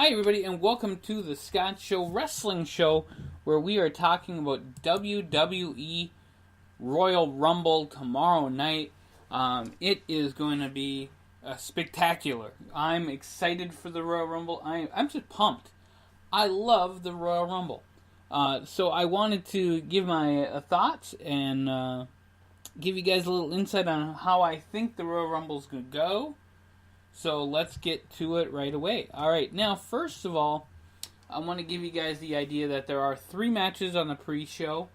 Hi, everybody, and welcome to the Scott Show Wrestling Show, where we are talking about WWE Royal Rumble tomorrow night. It is going to be spectacular. I'm excited for the Royal Rumble. I'm just pumped. I love the Royal Rumble. So I wanted to give my thoughts and give you guys a little insight on how I think the Royal Rumble is going to go. So let's get to it right away. Alright, now first of all, I want to give you guys the idea that there are 3 matches on the pre-show.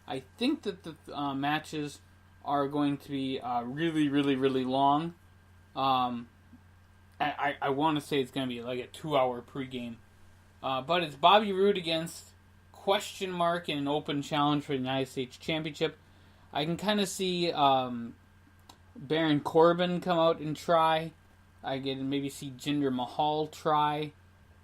I think that the matches are going to be really, really, really long. I want to say it's going to be like a 2-hour pregame. But it's Bobby Roode against Question Mark in an open challenge for the United States Championship. I can kind of see Baron Corbin come out and try. I can maybe see Jinder Mahal try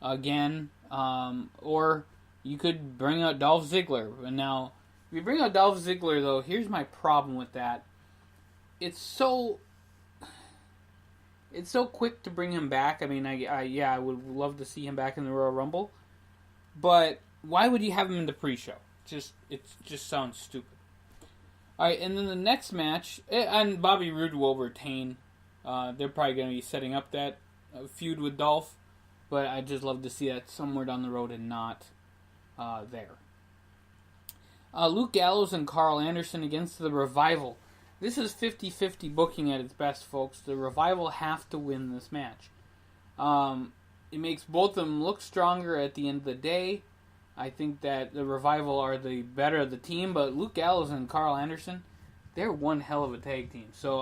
again. Or you could bring out Dolph Ziggler. And now, if you bring out Dolph Ziggler, though, here's my problem with that. It's so quick to bring him back. I mean, I would love to see him back in the Royal Rumble. But why would you have him in the pre-show? It just sounds stupid. Alright, and then the next match, and Bobby Roode will retain. They're probably going to be setting up that feud with Dolph, but I'd just love to see that somewhere down the road and not there. Luke Gallows and Carl Anderson against the Revival. This is 50-50 booking at its best, folks. The Revival have to win this match. It makes both of them look stronger at the end of the day. I think that the Revival are the better of the team, but Luke Gallows and Carl Anderson, they're one hell of a tag team. So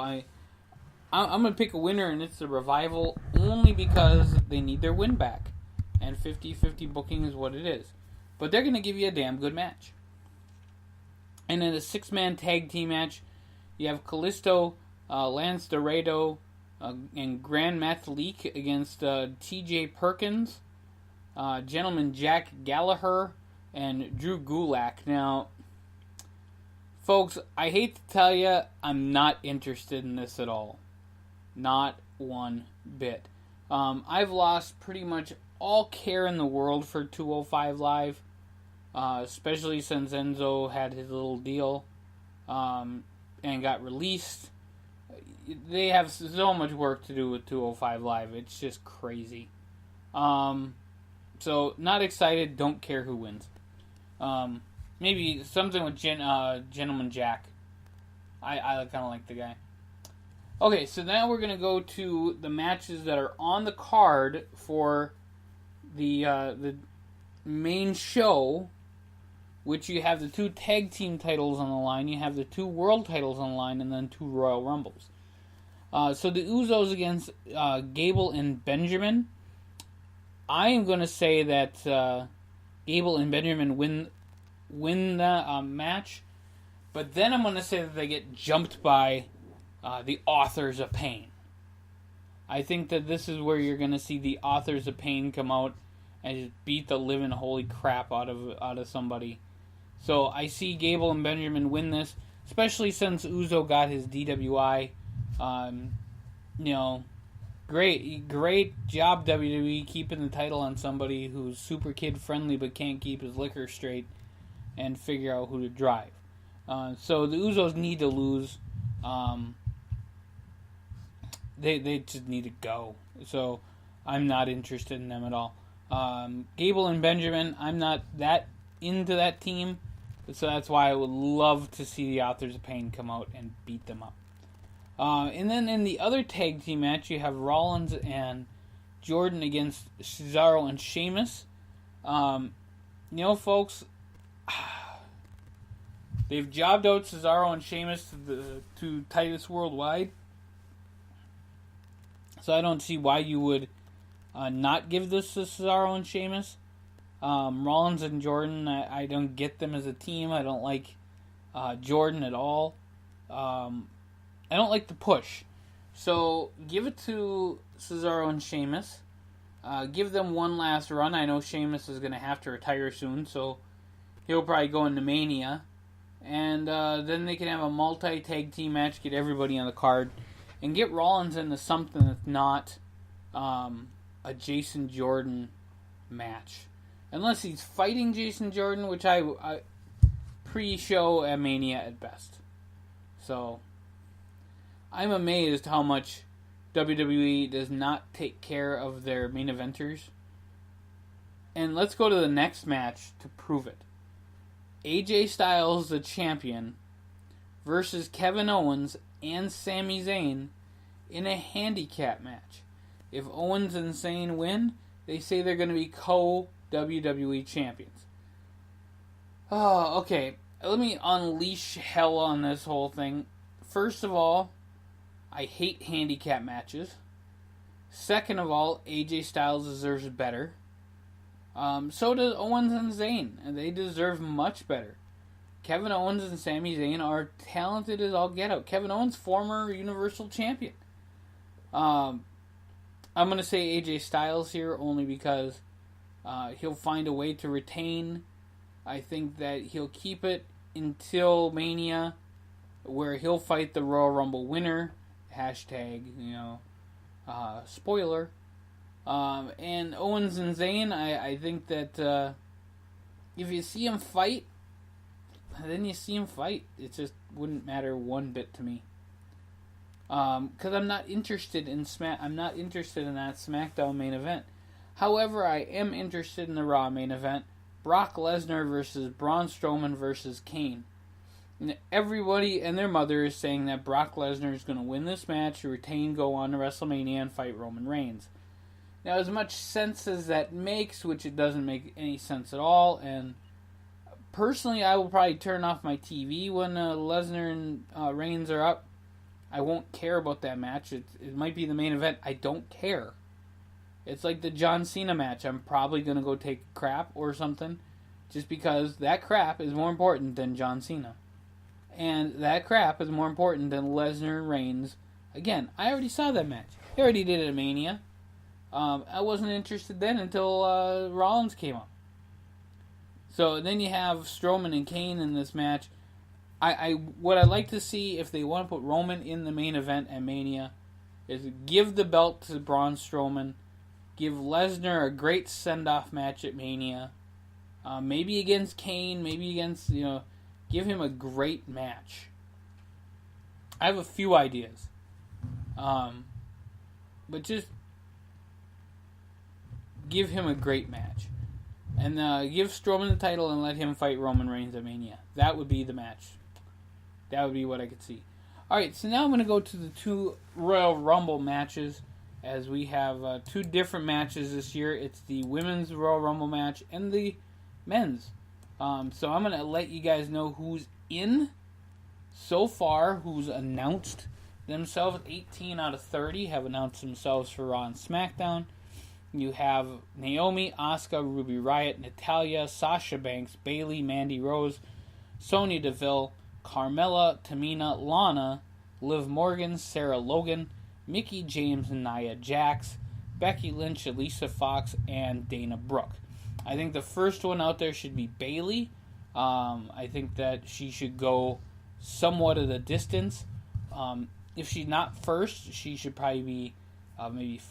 I'm going to pick a winner, and it's the Revival, only because they need their win back. And 50-50 booking is what it is. But they're going to give you a damn good match. And in a 6-man tag team match, you have Kalisto, Lance Dorado, and Grand Metalik against T.J. Perkins, Gentleman Jack Gallagher, and Drew Gulak. Now, folks, I hate to tell you, I'm not interested in this at all. Not one bit. I've lost pretty much all care in the world for 205 Live, especially since Enzo had his little deal and got released. They have so much work to do with 205 Live. It's just crazy. So, not excited. Don't care who wins. Maybe something with Gentleman Jack. I kind of like the guy. Okay, so now we're going to go to the matches that are on the card for the main show, which you have the 2 tag team titles on the line, you have the 2 world titles on the line, and then 2 Royal Rumbles. So the Usos against Gable and Benjamin. I am going to say that Gable and Benjamin win the match, but then I'm going to say that they get jumped by the Authors of Pain. I think that this is where you're going to see the Authors of Pain come out and just beat the living holy crap out of somebody. So I see Gable and Benjamin win this, especially since Uzo got his DWI. Great job, WWE, keeping the title on somebody who's super kid friendly but can't keep his liquor straight and figure out who to drive. So the Usos need to lose. They just need to go. So I'm not interested in them at all. Gable and Benjamin, I'm not that into that team. So that's why I would love to see the Authors of Pain come out and beat them up. And then in the other tag team match, you have Rollins and Jordan against Cesaro and Sheamus. Folks, they've jobbed out Cesaro and Sheamus to Titus Worldwide. So I don't see why you would not give this to Cesaro and Sheamus. Rollins and Jordan, I don't get them as a team. I don't like Jordan at all. I don't like the push. So give it to Cesaro and Sheamus. Give them one last run. I know Sheamus is going to have to retire soon, so he'll probably go into Mania. And then they can have a multi-tag team match, get everybody on the card, and get Rollins into something that's not a Jason Jordan match. Unless he's fighting Jason Jordan, which I pre-show at Mania at best. So, I'm amazed how much WWE does not take care of their main eventers. And let's go to the next match to prove it. AJ Styles, the champion, versus Kevin Owens and Sami Zayn in a handicap match. If Owens and Zayn win, they say they're going to be co-WWE champions. Oh, okay. Let me unleash hell on this whole thing. First of all, I hate handicap matches. Second of all, AJ Styles deserves better. So does Owens and Zayn, and they deserve much better. Kevin Owens and Sami Zayn are talented as all get out. Kevin Owens, former Universal Champion. I'm going to say AJ Styles here only because he'll find a way to retain. I think that he'll keep it until Mania, where he'll fight the Royal Rumble winner. Hashtag, spoiler. And Owens and Zayn, I think that if you see him fight, then you see him fight. It just wouldn't matter one bit to me. Because I'm not interested in I'm not interested in that SmackDown main event. However, I am interested in the Raw main event: Brock Lesnar versus Braun Strowman versus Kane. And everybody and their mother is saying that Brock Lesnar is going to win this match, retain, go on to WrestleMania, and fight Roman Reigns. Now, as much sense as that makes, which it doesn't make any sense at all, and personally, I will probably turn off my TV when Lesnar and Reigns are up. I won't care about that match. It might be the main event. I don't care. It's like the John Cena match. I'm probably going to go take a crap or something, just because that crap is more important than John Cena. And that crap is more important than Lesnar and Reigns. Again, I already saw that match. They already did it at Mania. I wasn't interested then until Rollins came up. So then you have Strowman and Kane in this match. What I'd like to see, if they want to put Roman in the main event at Mania, is give the belt to Braun Strowman, give Lesnar a great send-off match at Mania, maybe against Kane, maybe against, give him a great match. I have a few ideas. But just give him a great match. And give Strowman the title and let him fight Roman Reigns at Mania. That would be the match. That would be what I could see. Alright, so now I'm going to go to the two Royal Rumble matches, as we have two different matches this year. It's the Women's Royal Rumble match and the Men's. So I'm going to let you guys know who's in so far, who's announced themselves. 18 out of 30 have announced themselves for Raw and SmackDown. You have Naomi, Asuka, Ruby Riott, Natalya, Sasha Banks, Bayley, Mandy Rose, Sonya Deville, Carmella, Tamina, Lana, Liv Morgan, Sarah Logan, Mickie James and Nia Jax, Becky Lynch, Alicia Fox, and Dana Brooke. I think the first one out there should be Bayley. I think that she should go somewhat of the distance. If she's not first, she should probably be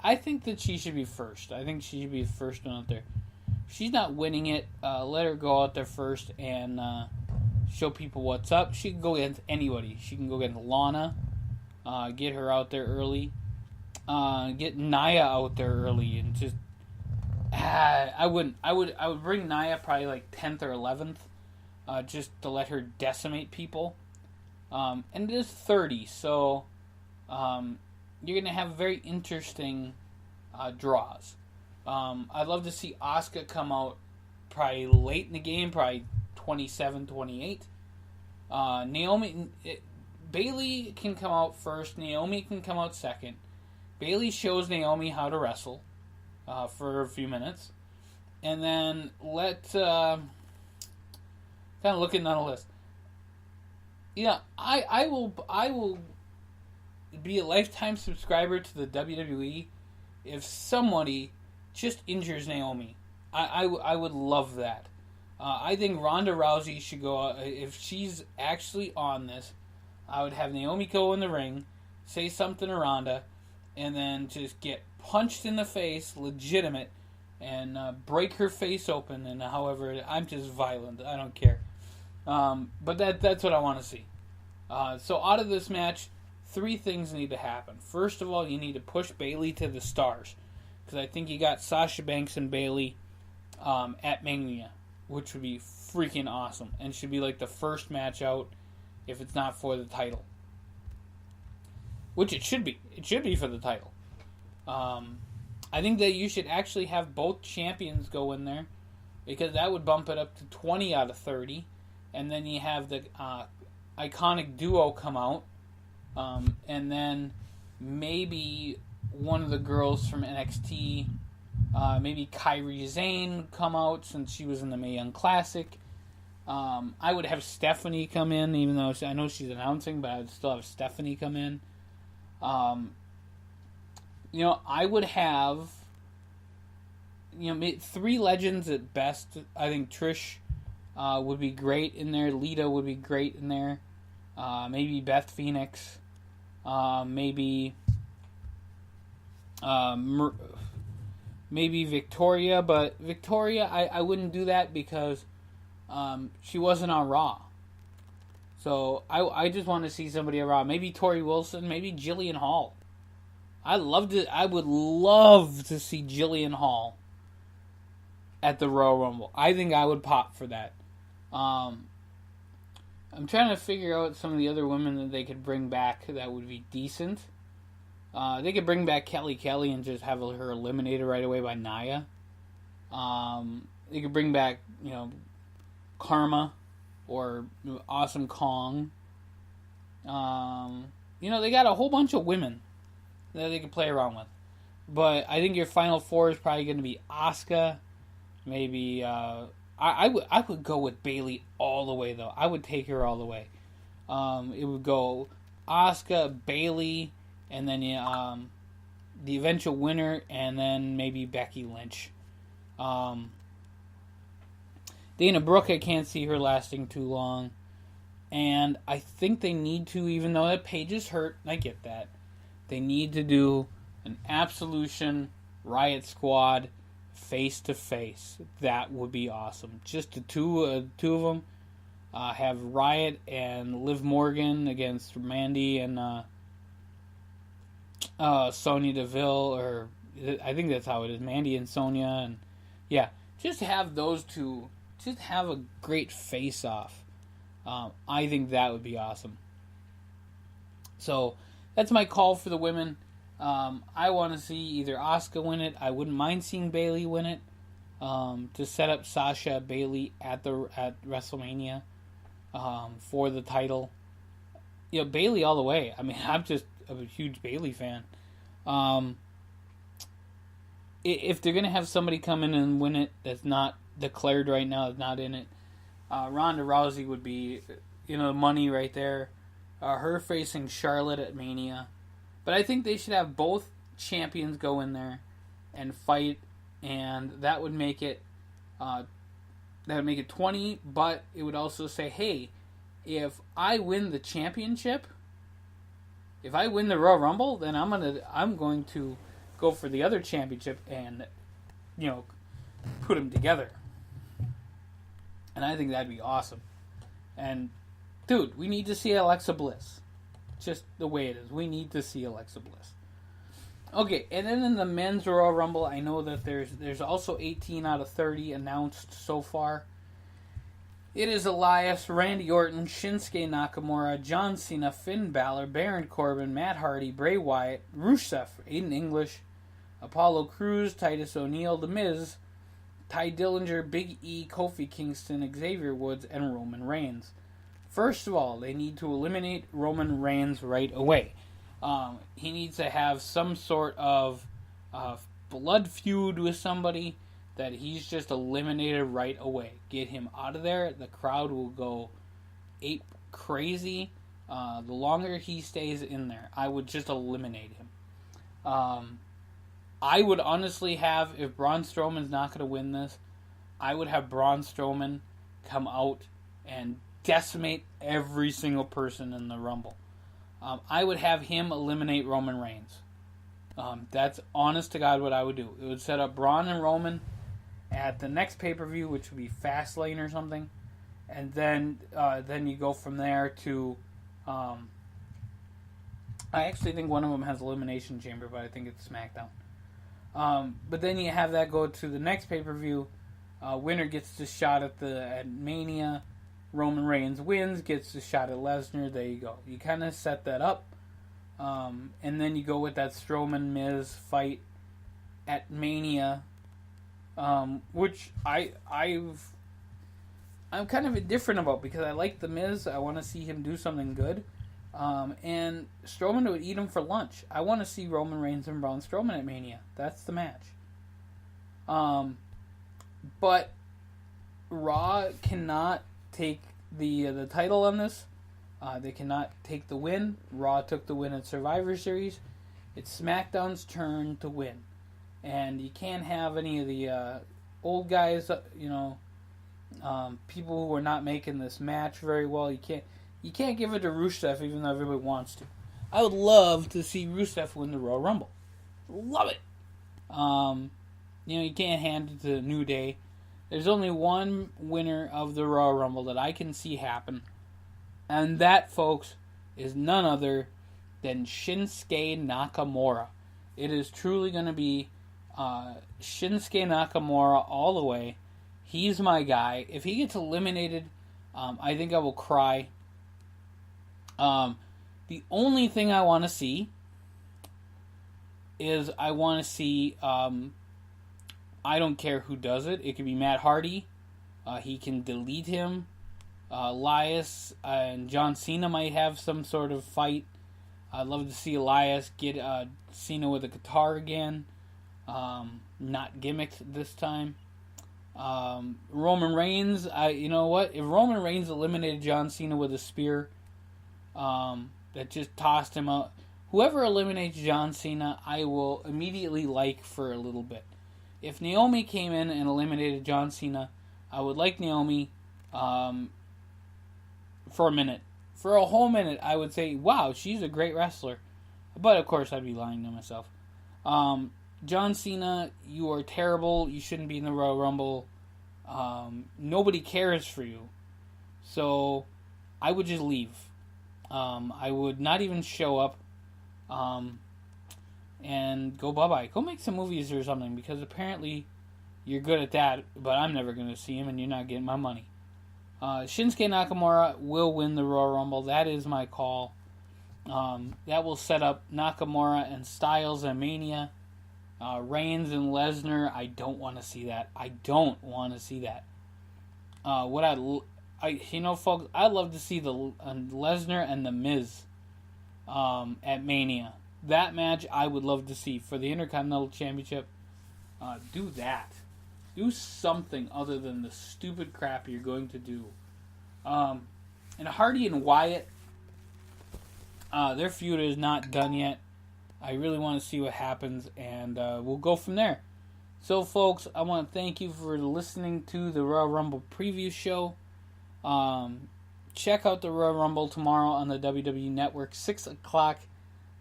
I think that she should be first. I think she should be the first one out there. If she's not winning it, let her go out there first and show people what's up. She can go against anybody. She can go against Lana, get her out there early, get Nia out there early, and just I would bring Nia probably like 10th or 11th, just to let her decimate people. And it is 30, so you're going to have very interesting draws. I'd love to see Asuka come out probably late in the game, probably 27, 28. Bayley can come out first. Naomi can come out second. Bayley shows Naomi how to wrestle for a few minutes. And then kind of looking down the list. I will be a lifetime subscriber to the WWE if somebody just injures Naomi. I would love that. I think Ronda Rousey should go out. If she's actually on this, I would have Naomi go in the ring, say something to Ronda, and then just get punched in the face, legitimate, and break her face open. And however, I'm just violent. I don't care. But that's what I want to see. So out of this match, 3 things need to happen. First of all, you need to push Bayley to the stars. Because I think you got Sasha Banks and Bayley at Mania, which would be freaking awesome. And should be like the first match out if it's not for the title. Which it should be. It should be for the title. I think that you should actually have both champions go in there. Because that would bump it up to 20 out of 30. And then you have the iconic duo come out. And then maybe one of the girls from NXT, maybe Kairi Sane come out since she was in the Mae Young Classic. I would have Stephanie come in, even though I know she's announcing, but I would still have Stephanie come in. I would have, 3 legends at best. I think Trish would be great in there. Lita would be great in there. Maybe Beth Phoenix. Maybe Victoria, but Victoria, I wouldn't do that because she wasn't on Raw. So I just want to see somebody on Raw. Maybe Tori Wilson, maybe Jillian Hall. I would love to see Jillian Hall at the Royal Rumble. I think I would pop for that. I'm trying to figure out some of the other women that they could bring back that would be decent. They could bring back Kelly and just have her eliminated right away by Nia. They could bring back, Karma or Awesome Kong. They got a whole bunch of women that they could play around with. But I think your final 4 is probably going to be Asuka. Maybe I would go with Bayley all the way, though. I would take her all the way. It would go Asuka, Bayley, and then the eventual winner, and then maybe Becky Lynch. Dana Brooke, I can't see her lasting too long. And I think they need to, even though that Paige is hurt, I get that, they need to do an Absolution Riot Squad face-to-face. That would be awesome. Just the two of them. Have Riot and Liv Morgan against Mandy and Sonya Deville, or I think that's how it is, Mandy and Sonya, and yeah, just have those two, just have a great face-off. I think that would be awesome. So that's my call for the women. I want to see either Asuka win it. I wouldn't mind seeing Bayley win it, to set up Sasha Bayley at WrestleMania for the title. Bayley all the way. I mean, I'm just a huge Bayley fan. If they're gonna have somebody come in and win it that's not declared right now, that's not in it, Ronda Rousey would be, money right there. Her facing Charlotte at Mania. But I think they should have both champions go in there and fight, and that would make it 20. But it would also say, hey, if I win the championship, if I win the Royal Rumble, then I'm going to go for the other championship and put them together. And I think that'd be awesome. And dude, we need to see Alexa Bliss. Just the way it is. We need to see Alexa Bliss. Okay, and then in the men's Royal Rumble, I know that there's also 18 out of 30 announced so far. It is Elias, Randy Orton, Shinsuke Nakamura, John Cena, Finn Balor, Baron Corbin, Matt Hardy, Bray Wyatt, Rusev, Aiden English, Apollo Crews, Titus O'Neil, The Miz, Ty Dillinger, Big E, Kofi Kingston, Xavier Woods, and Roman Reigns. First of all, they need to eliminate Roman Reigns right away. He needs to have some sort of blood feud with somebody that he's just eliminated right away. Get him out of there. The crowd will go ape crazy. The longer he stays in there, I would just eliminate him. I would honestly have, if Braun Strowman's not going to win this, I would have Braun Strowman come out and decimate every single person in the Rumble. I would have him eliminate Roman Reigns. That's honest to God what I would do. It would set up Braun and Roman at the next pay-per-view, which would be Fastlane or something, and then you go from there to. I actually think one of them has Elimination Chamber, but I think it's SmackDown. But then you have that go to the next pay-per-view. Winner gets the shot at Mania. Roman Reigns wins, gets the shot at Lesnar. There you go. You kind of set that up. And then you go with that Strowman-Miz fight at Mania. Which I'm kind of indifferent about because I like the Miz. I want to see him do something good. And Strowman would eat him for lunch. I want to see Roman Reigns and Braun Strowman at Mania. That's the match. But Raw cannot take the title on this. They cannot take the win. Raw took the win at Survivor Series. It's SmackDown's turn to win. And you can't have any of the old guys, people who are not making this match very well. You can't give it to Rusev even though everybody wants to. I would love to see Rusev win the Royal Rumble. Love it. You can't hand it to New Day. There's only one winner of the Royal Rumble that I can see happen. And that, folks, is none other than Shinsuke Nakamura. It is truly going to be Shinsuke Nakamura all the way. He's my guy. If he gets eliminated, I think I will cry. The only thing I want to see is I don't care who does it. It could be Matt Hardy. He can delete him. Elias and John Cena might have some sort of fight. I'd love to see Elias get Cena with a guitar again. Not gimmicked this time. Roman Reigns, you know what? If Roman Reigns eliminated John Cena with a spear, that just tossed him out. Whoever eliminates John Cena, I will immediately like for a little bit. If Naomi came in and eliminated John Cena, I would like Naomi for a minute. For a whole minute, I would say, wow, she's a great wrestler. But, of course, I'd be lying to myself. John Cena, you are terrible. You shouldn't be in the Royal Rumble. Nobody cares for you. So, I would just leave. I would not even show up. And go bye-bye. Go make some movies or something, because apparently you're good at that, but I'm never going to see him, and you're not getting my money. Shinsuke Nakamura will win the Royal Rumble. That is my call. That will set up Nakamura and Styles and Mania. Reigns and Lesnar, I don't want to see that. I don't want to see that. Folks, I'd love to see the Lesnar and the Miz at Mania. That match I would love to see for the Intercontinental Championship. Do that. Do something other than the stupid crap you're going to do. And Hardy and Wyatt, their feud is not done yet. I really want to see what happens, and we'll go from there. So, folks, I want to thank you for listening to the Royal Rumble preview show. Check out the Royal Rumble tomorrow on the WWE Network, 6 o'clock.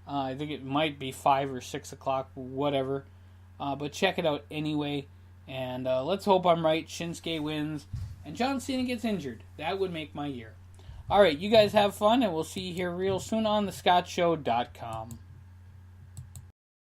I think it might be 5 or 6 o'clock, whatever. But check it out anyway. And let's hope I'm right. Shinsuke wins. And John Cena gets injured. That would make my year. Alright, you guys have fun. And we'll see you here real soon on thescottshow.com.